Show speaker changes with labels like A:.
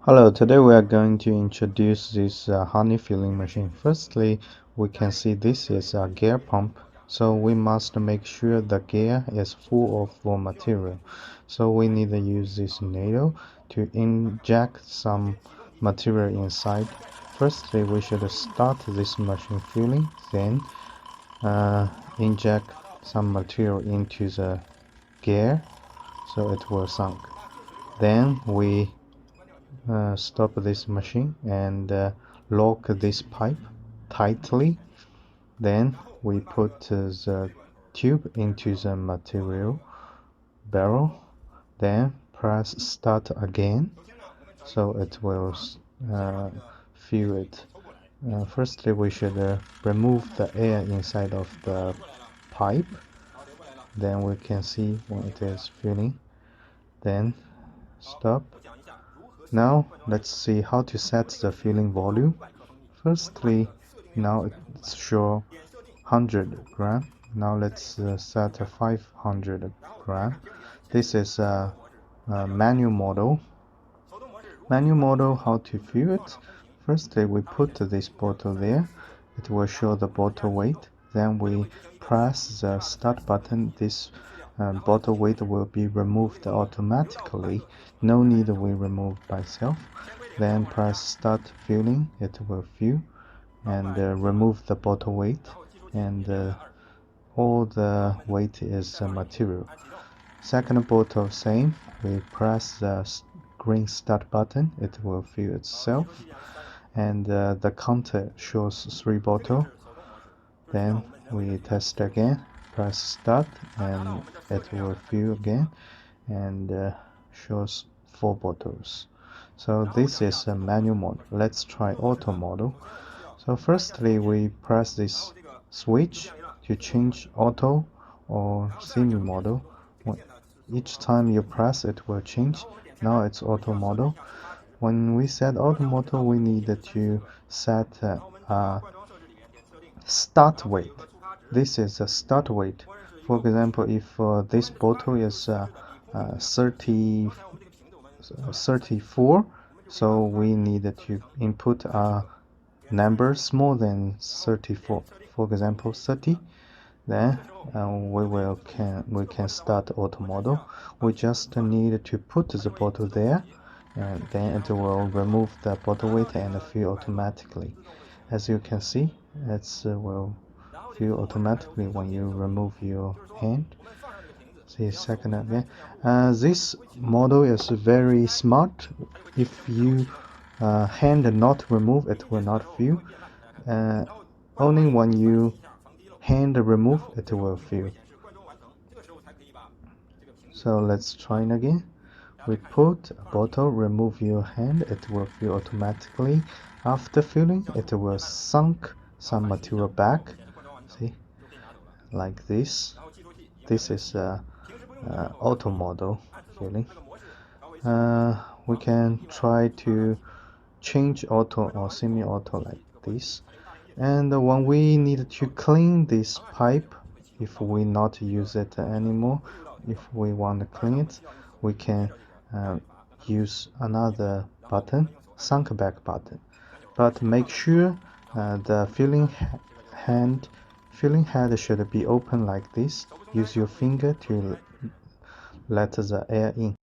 A: Hello, today we are going to introduce this honey filling machine. Firstly, we can see this is a gear pump, so we must make sure the gear is full of raw material. So we need to use this needle to inject some material inside. Firstly, we should start this machine filling, then inject some material into the gear so it will sink. Then we stop this machine and lock this pipe tightly. Then we put the tube into the material barrel, then press start again so it will fill it. Firstly, we should remove the air inside of the pipe. Then we can see when it is filling. Then stop. Now let's see how to set the filling volume. Firstly, now it's show 100 gram. Now let's set a 500 gram. This is a manual model. Manual model, how to fill it. Firstly, we put this bottle there. It will show the bottle weight. Then we press the start button. This bottle weight will be removed automatically. No need we remove by itself. Then press start filling. It will fill and remove the bottle weight, and all the weight is material. Second bottle, same. We press the green start button. It will fill itself, and the counter shows 3 bottles. Then we test again, press start, and it will fill again and shows 4 bottles. So this is a manual mode. Let's try auto model. So firstly, we press this switch to change auto or semi model. Each time you press, it will change. Now it's auto model. When we set auto model, we need to set a start weight. This is a start weight. For example, if this bottle is 34, so we need to input a number smaller than 34. For example, 30. Then we can start auto model. We just need to put the bottle there, and then it will remove the bottle weight and fill automatically. As you can see, it will fill automatically when you remove your hand. See second again. This model is very smart. If you hand not remove, it will not fill. Only when you hand remove, it will fill. So let's try it again. We put a bottle, remove your hand, it will fill automatically. After filling, it will sunk some material back. See, like this. This is auto model filling. We can try to change auto or semi-auto like this. And when we need to clean this pipe, if we not use it anymore, if we want to clean it, we can use another button, sunk back button. But make sure the filling head should be open like this. Use your finger to let the air in.